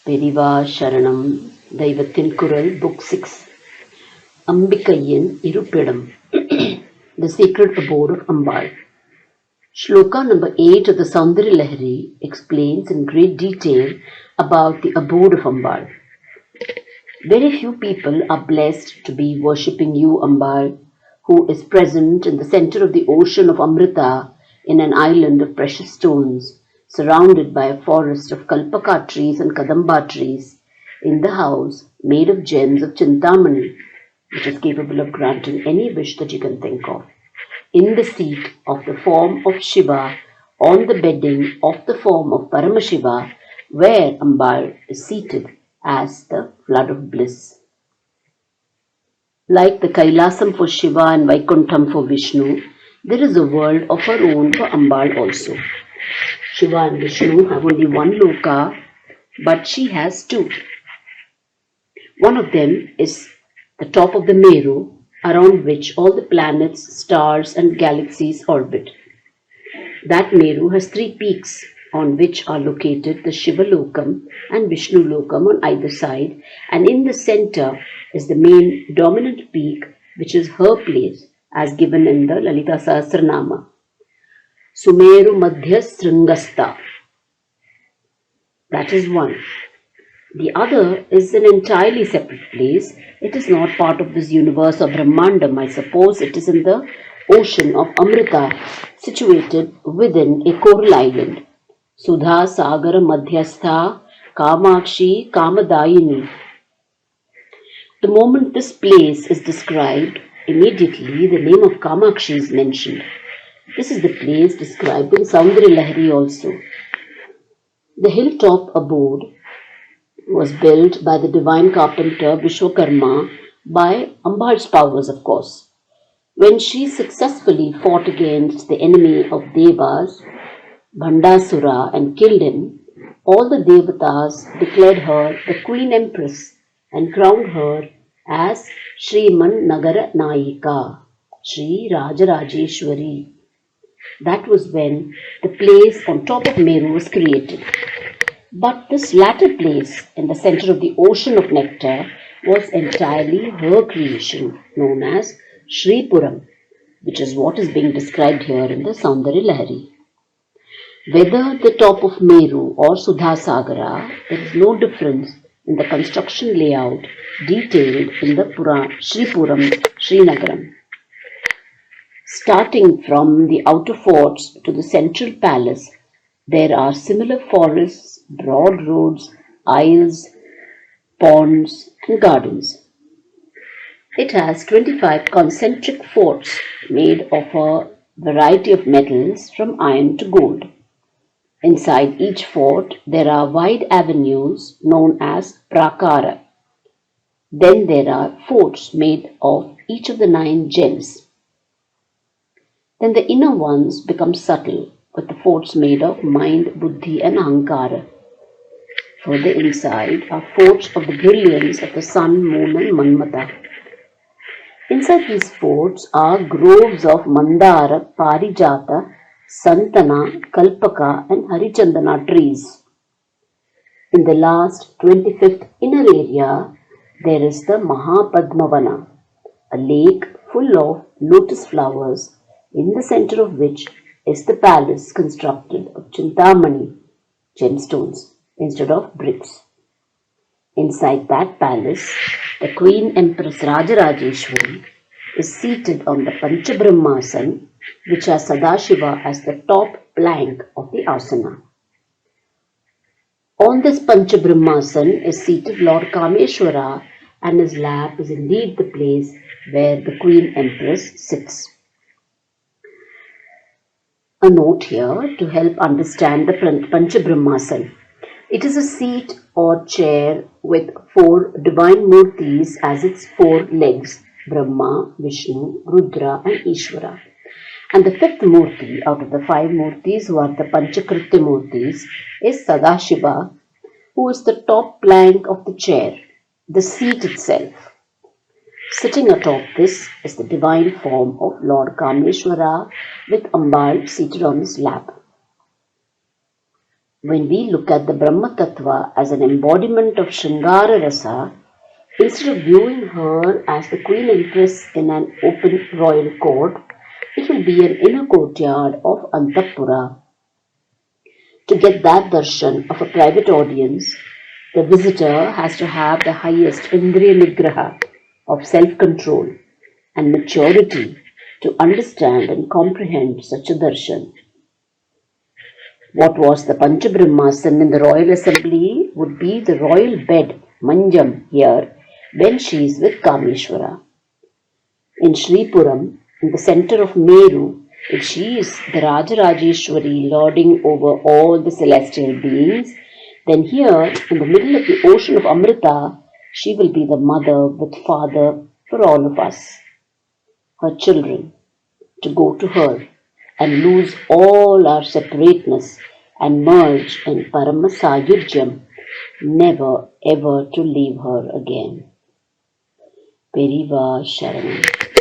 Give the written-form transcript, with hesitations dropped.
Periva Sharanam, Deivathin Kural, Book 6, Ambikayyan Irupidam, The Sacred Abode of Ambaal. Shloka number 8 of the Soundarya Lahari explains in great detail about the Abode of Ambaal. Very few people are blessed to be worshipping you, Ambaal, who is present in the center of the ocean of Amrita in an island of precious stones, surrounded by a forest of kalpaka trees and kadamba trees, in the house made of gems of Chintamani, which is capable of granting any wish that you can think of, in the seat of the form of Shiva, on the bedding of the form of Paramashiva, where Ambaal is seated as the flood of bliss. Like the Kailasam for Shiva and Vaikuntham for Vishnu, there is a world of her own for Ambaal also. Shiva and Vishnu have only one loka, but she has two. One of them is the top of the Meru, around which all the planets, stars and galaxies orbit. That Meru has three peaks, on which are located the Shiva Lokam and Vishnu Lokam on either side, and in the center is the main dominant peak, which is her place, as given in the Lalita Sahasranama. Sumeru Madhya Sringasta. That is one. The other is an entirely separate place. It is not part of this universe of Brahmandam. I suppose it is in the ocean of Amrita, situated within a coral island. Sudha Sagara Madhyastha Kamakshi Kamadayini. The moment this place is described, immediately the name of Kamakshi is mentioned. This is the place described in Soundarya Lahari also. The hilltop abode was built by the divine carpenter Vishwakarma by Ambaal's powers, of course. When she successfully fought against the enemy of Devas, Bhandasura, and killed him, all the Devatas declared her the Queen Empress and crowned her as Sri Nagara Nayika, Sri Rajarajeshwari. That was when the place on top of Meru was created. But this latter place in the center of the ocean of nectar was entirely her creation, known as Sri Puram, which is what is being described here in the Soundarya Lahari. Whether the top of Meru or Sudha Sagara, there is no difference in the construction layout detailed in the Sri Puram Srinagaram. Starting from the outer forts to the central palace, there are similar forests, broad roads, aisles, ponds, and gardens. It has 25 concentric forts made of a variety of metals from iron to gold. Inside each fort, there are wide avenues known as prakara. Then there are forts made of each of the 9 gems. Then the inner ones become subtle, with the forts made of mind, buddhi and ahankara. Further inside are forts of the brilliance of the sun, moon and manmata. Inside these forts are groves of mandara, parijata, santana, kalpaka and harichandana trees. In the last 25th inner area, there is the Mahapadmavana, a lake full of lotus flowers, in the center of which is the palace constructed of Chintamani, gemstones, instead of bricks. Inside that palace, the Queen Empress Rajarajeshwari is seated on the Panchabrahmasan, which has Sadashiva as the top plank of the asana. On this Panchabrahmasan is seated Lord Kameshwara, and his lap is indeed the place where the Queen Empress sits. A note here to help understand the Panchabrahmasan. It is a seat or chair with 4 divine murtis as its 4 legs, Brahma, Vishnu, Rudra and Ishvara. And the 5th murti out of the 5 murtis, who are the Panchakritya murtis, is Sadashiva, who is the top plank of the chair, the seat itself. Sitting atop this is the divine form of Lord Kameshwara with Ambaal seated on his lap. When we look at the Brahma Tattva as an embodiment of Shringara Rasa, instead of viewing her as the Queen Empress in an open royal court, it will be an inner courtyard of Antapura. To get that darshan of a private audience, the visitor has to have the highest Indriya Nigraha of self-control and maturity to understand and comprehend such a darshan. What was the Panchabrahmasan in the royal assembly would be the royal bed, Manjam, here, when she is with Kameshwara. In Shripuram, in the center of Meru, if she is the Rajarajeshwari lording over all the celestial beings, then here, in the middle of the ocean of Amrita, she will be the mother with father for all of us, her children, to go to her and lose all our separateness and merge in Paramasayurjam, never ever to leave her again. Periva Sharanam.